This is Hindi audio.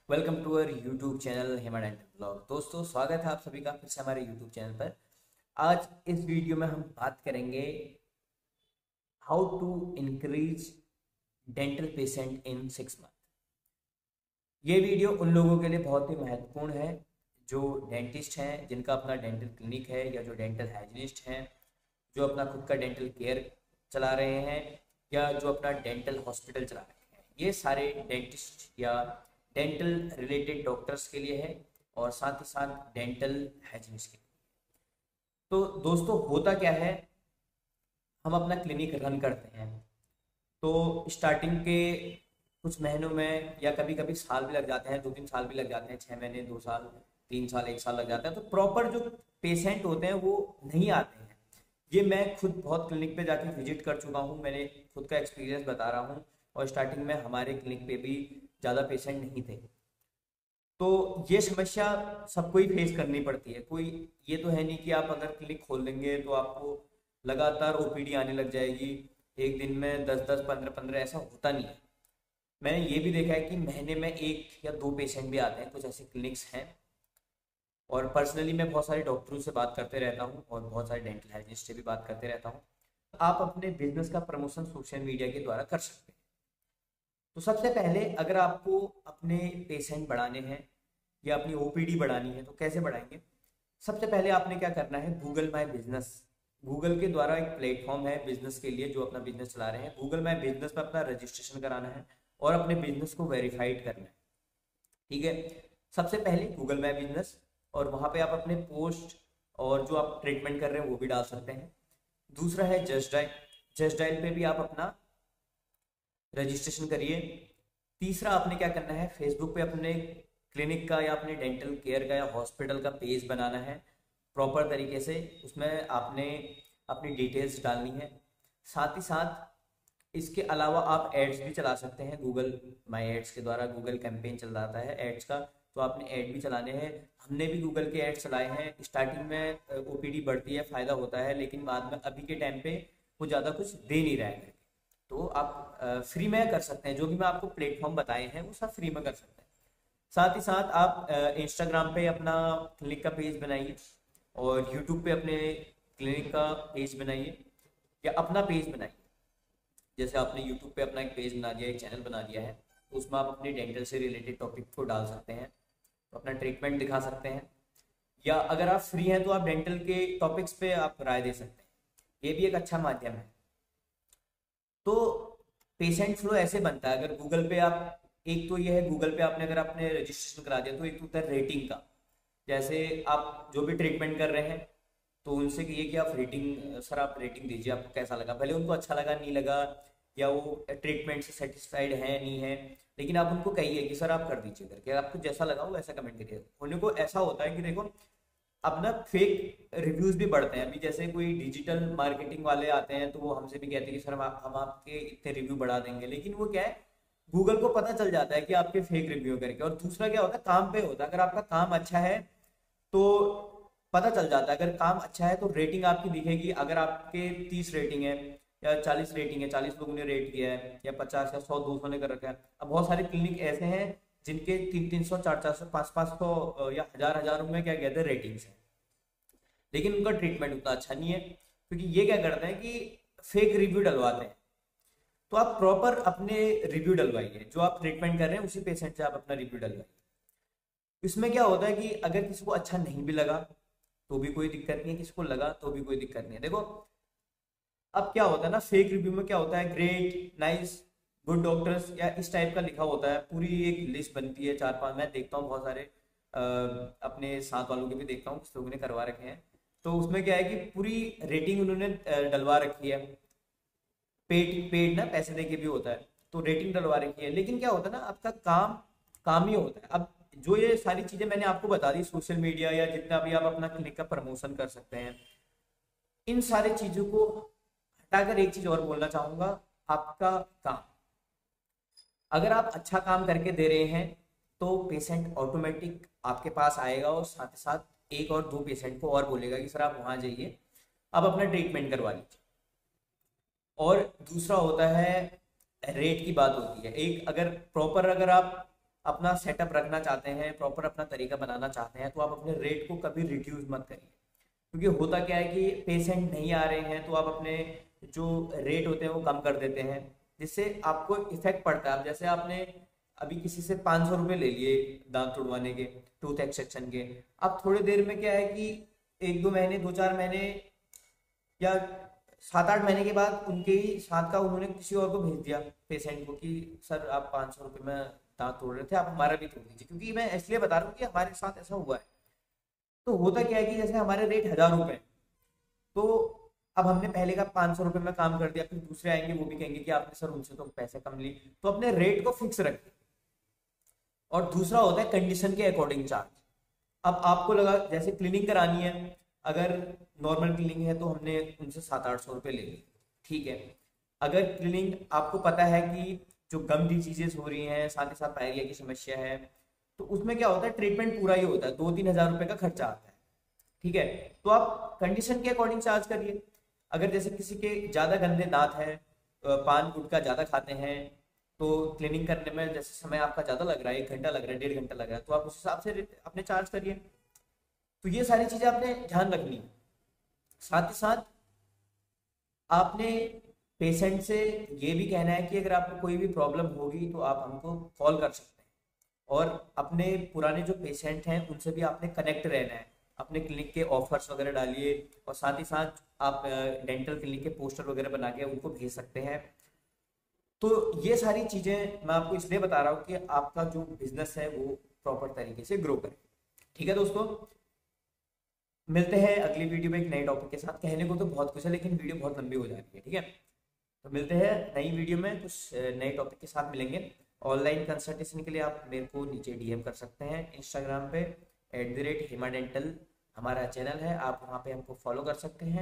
Welcome to our YouTube channel Hema dental blog. दोस्तों, स्वागत है आप सभी का फिर से हमारे यूट्यूब चैनल पर। आज इस वीडियो में हम बात करेंगे how to increase dental patient in 6 month. ये वीडियो उन लोगों के लिए बहुत ही महत्वपूर्ण है जो डेंटिस्ट हैं, जिनका अपना डेंटल क्लिनिक है, या जो डेंटल हाइजीनिस्ट हैं, जो अपना खुद का डेंटल केयर चला रहे हैं, या जो अपना डेंटल हॉस्पिटल चला रहे हैं। ये सारे डेंटिस्ट या डेंटल रिलेटेड डॉक्टर्स के लिए है और साथ ही साथ डेंटल हाइजीनिस्ट के लिए। तो दोस्तों, होता क्या है, हम अपना क्लिनिक रन करते हैं तो स्टार्टिंग के कुछ महीनों में या कभी कभी साल भी लग जाते हैं, 2-3 साल भी लग जाते हैं, 6 महीने, 2 साल, 3 साल, 1 साल लग जाता है। तो प्रॉपर जो पेशेंट होते हैं वो नहीं आते हैं। ये मैं खुद बहुत क्लिनिक पे जाके विजिट कर चुका हूँ, मैंने खुद का एक्सपीरियंस बता रहा हूँ। और स्टार्टिंग में हमारे क्लिनिक पे भी ज़्यादा पेशेंट नहीं थे, तो ये समस्या सबको ही फेस करनी पड़ती है। कोई ये तो है नहीं कि आप अगर क्लिनिक खोल देंगे तो आपको लगातार ओपीडी आने लग जाएगी, एक दिन में 10-10, 15-15, ऐसा होता नहीं है। मैंने ये भी देखा है कि महीने में 1 या 2 पेशेंट भी आते हैं, कुछ ऐसे क्लिनिक्स हैं। और पर्सनली मैं बहुत सारे डॉक्टरों से बात करते रहता हूँ और बहुत सारे डेंटल हाइजिनिस्ट से भी बात करते रहता हूँ। आप अपने बिजनेस का प्रमोशन सोशल मीडिया के द्वारा कर सकते हैं। तो सबसे पहले अगर आपको अपने पेशेंट बढ़ाने हैं या अपनी ओपीडी बढ़ानी है तो कैसे बढ़ाएंगे। सबसे पहले आपने क्या करना है, गूगल माई बिजनेस, गूगल के द्वारा एक प्लेटफॉर्म है बिजनेस के लिए, जो अपना बिजनेस चला रहे हैं। गूगल माई बिजनेस में अपना रजिस्ट्रेशन कराना है और अपने बिजनेस को वेरीफाइड करना है। ठीक है, सबसे पहले गूगल माई बिजनेस, और वहां पे आप अपने पोस्ट और जो आप ट्रीटमेंट कर रहे हैं वो भी डाल सकते हैं। दूसरा है जस्ट डायल, जस्ट डायल पे भी आप अपना रजिस्ट्रेशन करिए। तीसरा आपने क्या करना है, फेसबुक पे अपने क्लिनिक का या अपने डेंटल केयर का या हॉस्पिटल का पेज बनाना है प्रॉपर तरीके से। उसमें आपने अपनी डिटेल्स डालनी है। साथ ही साथ इसके अलावा आप एड्स भी चला सकते हैं गूगल माई एड्स के द्वारा। गूगल कैंपेन चल रहा है एड्स का, तो आपने ऐड भी चलाने हैं। हमने भी गूगल के एड्स चलाए हैं। स्टार्टिंग में ओपीडी बढ़ती है, फायदा होता है, लेकिन बाद में अभी के टाइम पे वो ज़्यादा कुछ दे नहीं रहा है। तो आप फ्री में कर सकते हैं, जो भी मैं आपको प्लेटफॉर्म बताए हैं वो सब फ्री में कर सकते हैं। साथ ही साथ आप इंस्टाग्राम पे अपना क्लिनिक का पेज बनाइए और यूट्यूब पे अपने क्लिनिक का पेज बनाइए या अपना पेज बनाइए। जैसे आपने यूट्यूब पे अपना एक पेज बना दिया, एक चैनल बना दिया है, तो उसमें आप अपने डेंटल से रिलेटेड टॉपिक को डाल सकते हैं, तो अपना ट्रीटमेंट दिखा सकते हैं। या अगर आप फ्री हैं तो आप डेंटल के टॉपिक्स पे आप राय दे सकते हैं, ये भी एक अच्छा माध्यम है। तो पेशेंट फ्लो ऐसे बनता है। अगर गूगल पे आप, एक तो ये है गूगल पे आपने अगर आपने रजिस्ट्रेशन करा दिया तो एक तो होता है रेटिंग का। जैसे आप जो भी ट्रीटमेंट कर रहे हैं तो उनसे कहिए कि आप रेटिंग, सर आप रेटिंग दीजिए, आपको कैसा लगा। भले उनको अच्छा लगा, नहीं लगा, या वो ट्रीटमेंट से सेटिस्फाइड है नहीं है, लेकिन आप उनको कहिए कि सर आप कर दीजिए करके, आपको जैसा लगा वो ऐसा कमेंट करिए। होने को ऐसा होता है कि देखो, अब ना फेक रिव्यूज भी बढ़ते हैं। अभी जैसे कोई डिजिटल मार्केटिंग वाले आते हैं तो वो हमसे भी कहते हैं कि सर हम आपके इतने रिव्यू बढ़ा देंगे, लेकिन वो क्या है, गूगल को पता चल जाता है कि आपके फेक रिव्यू करके। और दूसरा क्या होता है, काम पे होता है। अगर आपका काम अच्छा है तो पता चल जाता है। अगर काम अच्छा है तो रेटिंग आपकी दिखेगी। अगर आपके 30 रेटिंग है या 40 रेटिंग है, 40 लोगों ने रेट किया है, या 50 या 100, 200 ने कर रखा है। अब बहुत सारे क्लिनिक ऐसे हैं जिनके 300-300, 400-400, 500-500 या 1000-1000 में क्या कहते हैं रेटिंग्स है, लेकिन उनका ट्रीटमेंट उतना अच्छा नहीं है, क्योंकि ये क्या करते हैं कि फेक रिव्यू डलवाते हैं। तो आप प्रॉपर अपने रिव्यू डलवाइए, जो आप ट्रीटमेंट कर रहे हैं उसी पेशेंट से आप अपना रिव्यू डलवाइए। इसमें क्या होता है कि अगर किसी को अच्छा नहीं भी लगा तो भी कोई दिक्कत नहीं है, किसी को लगा तो भी कोई दिक्कत नहीं है। देखो, अब क्या होता है ना, फेक रिव्यू में क्या होता है, ग्रेट, नाइस, गुड डॉक्टर्स या इस टाइप का लिखा होता है। पूरी एक लिस्ट बनती है, 4-5, मैं देखता हूँ बहुत सारे अपने साथ वालों के भी देखता हूँ, कुछ लोगों ने करवा रखे हैं। तो उसमें क्या है कि पूरी रेटिंग उन्होंने डलवा रखी है। पेड पेड ना, पैसे दे के भी होता है, तो रेटिंग डलवा रखी है। लेकिन क्या होता है ना, आपका काम काम ही होता है। अब जो ये सारी चीजें मैंने आपको बता दी, सोशल मीडिया या जितना भी आप अपना क्लिनिक का प्रमोशन कर सकते हैं, इन सारी चीजों को हटाकर एक चीज और बोलना चाहूंगा, आपका काम। अगर आप अच्छा काम करके दे रहे हैं तो पेशेंट ऑटोमेटिक आपके पास आएगा और साथ ही साथ 1 और 2 पेशेंट को और बोलेगा कि सर आप वहां जाइए, आप अपना ट्रीटमेंट करवा लीजिए। और दूसरा होता है, रेट की बात होती है। एक अगर प्रॉपर, अगर आप अपना सेटअप रखना चाहते हैं, प्रॉपर अपना तरीका बनाना चाहते हैं, तो आप अपने रेट को कभी रिड्यूस मत करिए। क्योंकि होता क्या है कि पेशेंट नहीं आ रहे हैं तो आप अपने जो रेट होते हैं वो कम कर देते हैं, जिससे आपको इफेक्ट पड़ता है। अब जैसे आपने अभी किसी से 500 रुपये ले लिए दांत तुड़वाने के, टूथ एक्सट्रैक्शन के, अब थोड़ी देर में क्या है कि 1-2 महीने, 2-4 महीने या 7-8 महीने के बाद उनके ही साथ का उन्होंने किसी और को भेज दिया पेशेंट को कि सर आप 500 रुपये में दांत तोड़ रहे थे, आप हमारा भी तोड़ दीजिए। क्योंकि मैं इसलिए बता रहा हूँ कि हमारे साथ ऐसा हुआ है। तो होता क्या है कि जैसे हमारे रेट 1000 रुपये, तो अब हमने पहले का 500 रुपये में काम कर दिया, फिर दूसरे आएंगे वो भी कहेंगे कि आपने सर उनसे तो पैसे कम ली, तो अपने रेट को फिक्स रखिए। और दूसरा होता है कंडीशन के अकॉर्डिंग चार्ज। अब आपको लगा जैसे क्लीनिंग करानी है, अगर नॉर्मल क्लीनिंग है तो हमने उनसे 700-800 रुपये ले ली, ठीक है। अगर क्लीनिंग आपको पता है कि जो गम डिजीजेस हो रही हैं, साथ ही साथ पायरिया की समस्या है, तो उसमें क्या होता है ट्रीटमेंट पूरा ही होता है, 2-3 हज़ार रुपये का खर्चा आता है, ठीक है। तो आप कंडीशन के अकॉर्डिंग चार्ज करिए। अगर जैसे किसी के ज़्यादा गंदे दांत हैं, पान गुटखा ज़्यादा खाते हैं, तो क्लीनिंग करने में जैसे समय आपका ज़्यादा लग रहा है, 1 घंटा लग रहा है, 1.5 घंटा लग रहा है, तो आप उस हिसाब से अपने चार्ज करिए। तो ये सारी चीज़ें आपने ध्यान रखनी है। साथ ही साथ आपने पेशेंट से ये भी कहना है कि अगर आपको कोई भी प्रॉब्लम होगी तो आप हमको कॉल कर सकते हैं। और अपने पुराने जो पेशेंट हैं उनसे भी आपने कनेक्ट रहना है, अपने क्लिनिक के ऑफर्स वगैरह डालिए, और साथ ही साथ आप डेंटल क्लिनिक के पोस्टर वगैरह बना के उनको भेज सकते हैं। तो ये सारी चीज़ें मैं आपको इसलिए बता रहा हूँ कि आपका जो बिजनेस है वो प्रॉपर तरीके से ग्रो करे। ठीक है दोस्तों, मिलते हैं अगली वीडियो में एक नए टॉपिक के साथ। कहने को तो बहुत कुछ है लेकिन वीडियो बहुत लंबी हो जा रही है, ठीक है। तो मिलते हैं नई वीडियो में कुछ नए टॉपिक के साथ मिलेंगे। ऑनलाइन कंसल्टेशन के लिए आप मेरे को नीचे डीएम कर सकते हैं इंस्टाग्राम पे @HemaDental हमारा चैनल है, आप वहाँ पे हमको फॉलो कर सकते हैं।